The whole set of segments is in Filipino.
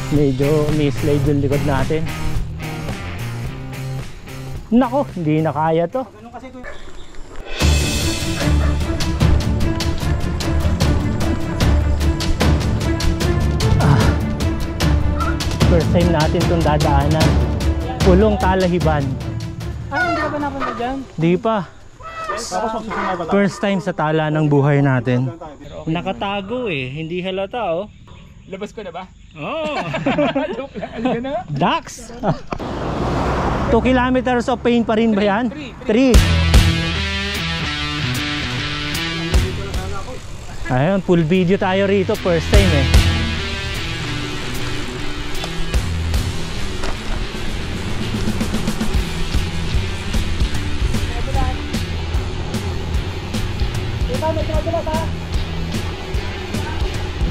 Medyo may slide yung likod natin. Nako, hindi na kaya to. First time natin itong dadaanan. Pulong Talahiban. Hindi ka ba napunta dyan? Di pa. First time sa tala ng buhay natin. Nakatago eh, hindi halata oh. Labas ko na ba? Oh. Joke lang, ano na? Dax! 2 kilometers of pain pa rin ba yan? 3. Ayun, full video tayo rito, first time eh.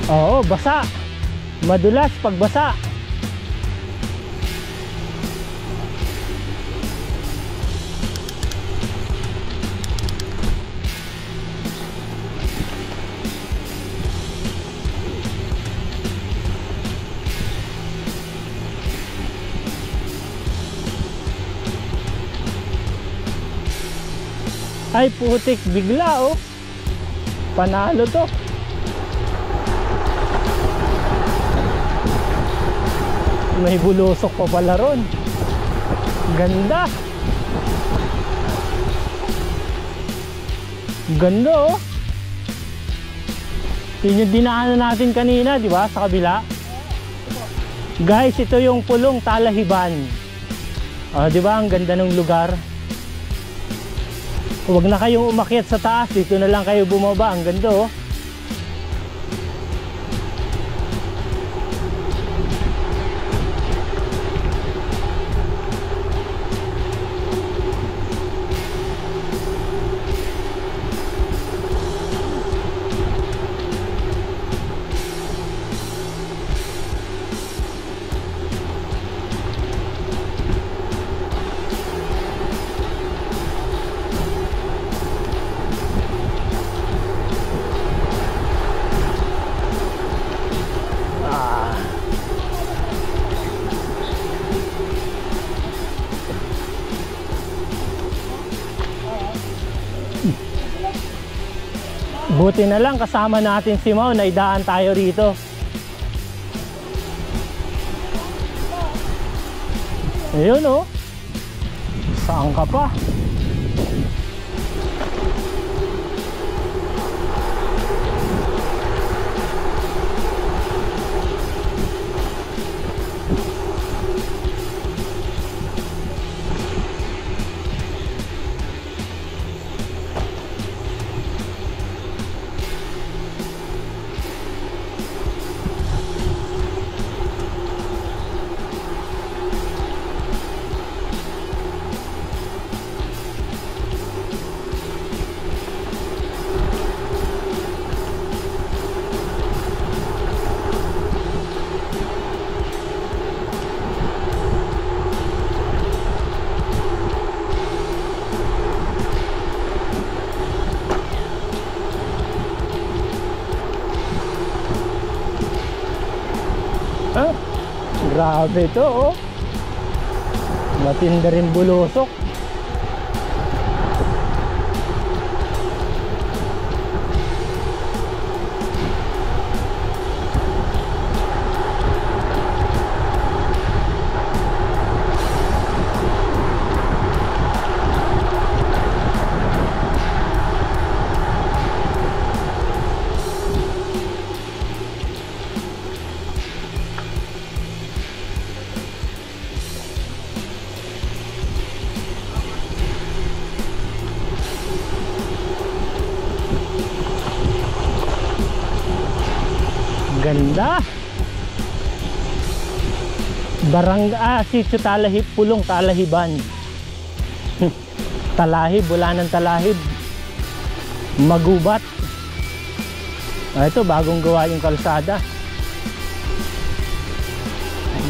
Oo, basa. Madulas pag basa. Ay putik, bigla oh. Panalo to. May bulusok pa pala ron. Ganda. Ganda oh. Yun yung dinaanan natin kanina, di ba? Sa kabila. Guys, ito yung Pulong Talahiban. Di ba? Ang ganda ng lugar. Huwag na kayong umakyat sa taas. Dito na lang kayo bumaba. Ang ganda oh. Buti na lang kasama natin si Mau, naidaan tayo rito. Ayun oh. Saan ka pa? Grabe ito oh. Matinda rin bulusok. Ganda. Sitio Talahib, Pulong Talahiban. Talahib, wala ng talahib. Magubat. Ito bagong gawa yung kalsada.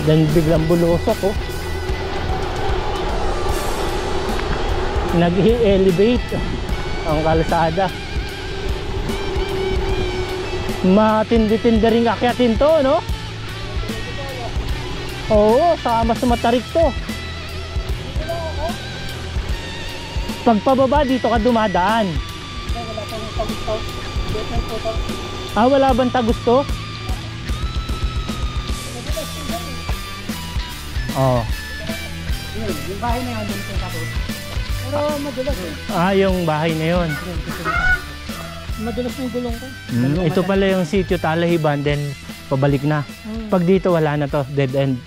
Dan biglang bulusok oh. Nag-i-elevate ang kalsada. Matindi-tindi ring akyatin to, no? Oo, saka mas matarik to. Pag pababa dito ka dumadaan. Ah, wala bang tagusto? Oo. Yung bahay na yan, dito tapos. Pero madulas eh. Ah, yung bahay na yun. Madulas yung gulong ko. Ito pala yung sitio Talahiban, then pabalik na. Pag dito wala na to, dead end.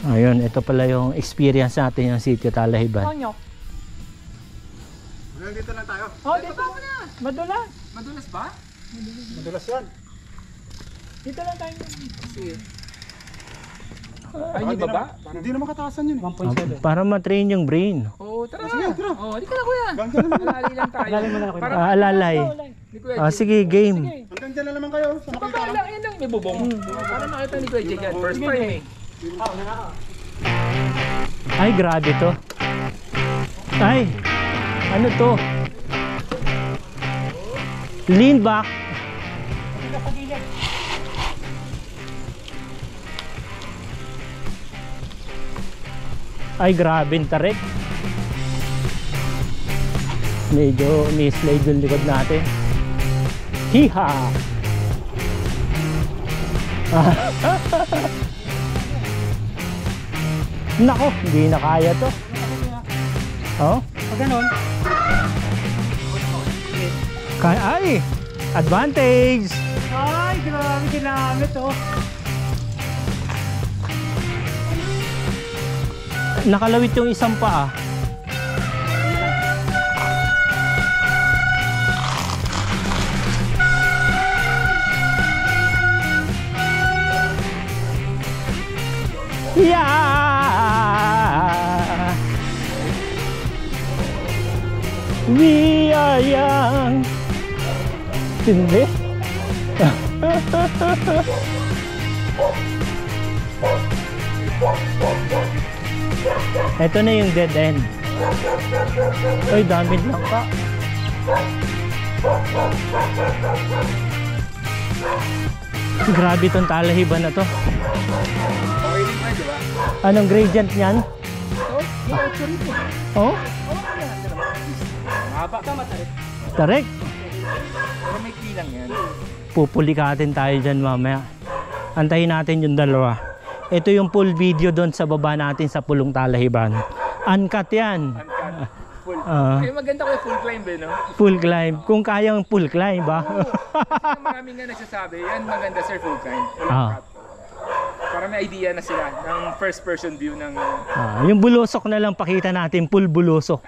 Ayun, ito pala yung experience natin yung sitio Talahiban. Ano? Hanggang dito lang tayo. Oh, dito na. Madulas. Madulas ba? Madulas yan. Dito lang tayo. Sige. Ay, yung baba? Hindi na makataasan yun eh. Para ma-train yung brain. Oo, tara. Sige, tara. Oo, di ka na kuya. Hanggang dyan naman. Alali lang tayo. Alali mo na ako. Alalay. Ni Kuya Ah, Jake. sige, game. Hanggang dyan na naman kayo. Sa makita Baka lang. lang, yan lang. May bubong. Para nakita ni Kuya Jake yan. First time eh. Ay, grabe to. Ay, ano to? Lean back. Ay, grabe yung tarik. Medyo ni-slide yung likod natin. Hiha! Nako, hindi na kaya to. Oh? Pag ganun, Kaya, ay! Advantage! ay, grabe ginamit oh. Nakalawit yung isang paa. Yeah! We are young. Hindi. Ito na yung dead end. Ay, dami lang ka. Grabe tong Talahiban na to. Okay din ba, di ba? Anong gradient niyan? Oh, yung actually po. Oh? Mahaba ka matarik. Tarek. Pero may kilang yan. Pupulikatin tayo dyan mamaya. Antayin natin yung dalawa. Ito yung full video doon sa baba natin sa Pulong Talahiban. Uncut yan. Uncut. Full. Ah. Eh, maganda ko yung full climb eh, no? Full climb. Kung kayang full climb ba? Kasi maraming nga nagsasabi, yan maganda sir, full climb. Walang Ah. cut. Para may idea na sila ng first person view ng... Yung bulusok na lang pakita natin, full bulusok.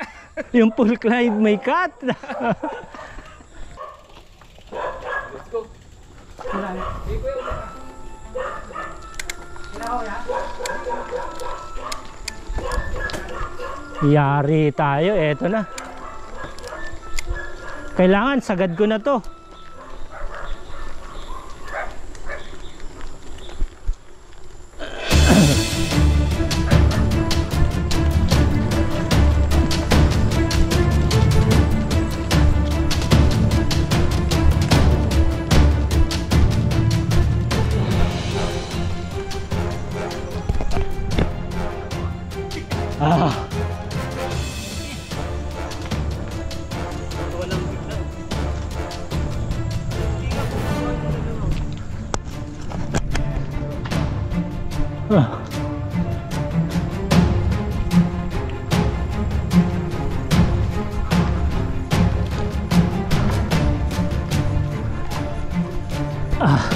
Yung full climb may cut. Let's go. Yari tayo, eto na. Kailangan sagad ko na to. Ah. Ah. Ah.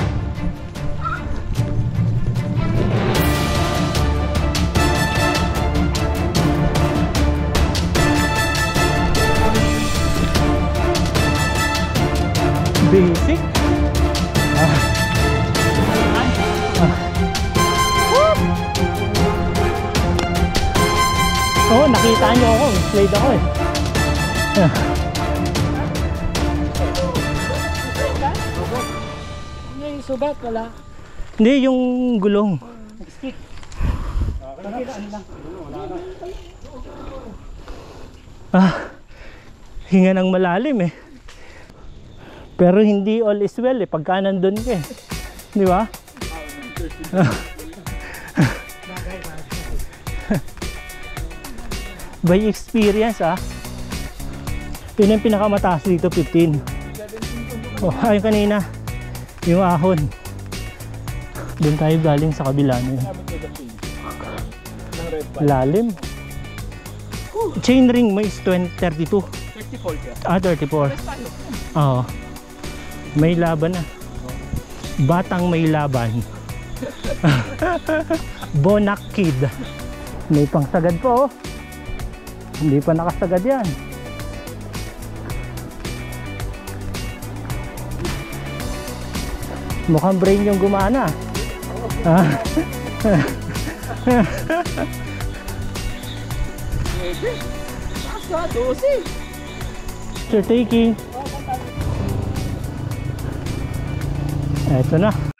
Basic. Oh, nakita niyo ako, slide ako eh. Ano yung sugat? Wala. Hindi, yung gulong. Stick. Hinga ng malalim eh. Pero hindi all is well eh, pagka nandun ka eh. Di ba? By experience Yun yung pinakamataas dito, 15. Ayun kanina, yung ahon. Doon tayo galing sa kabila na yun. Lalim. Chain ring mo is 32. 34. 34. Oo. May laban na. Batang may laban. Bonak Kid. May pangsagad po. Hindi pa nakasagad yan. Mukhang brain yung gumana. Asa, 12. Sir Takey. Eto na.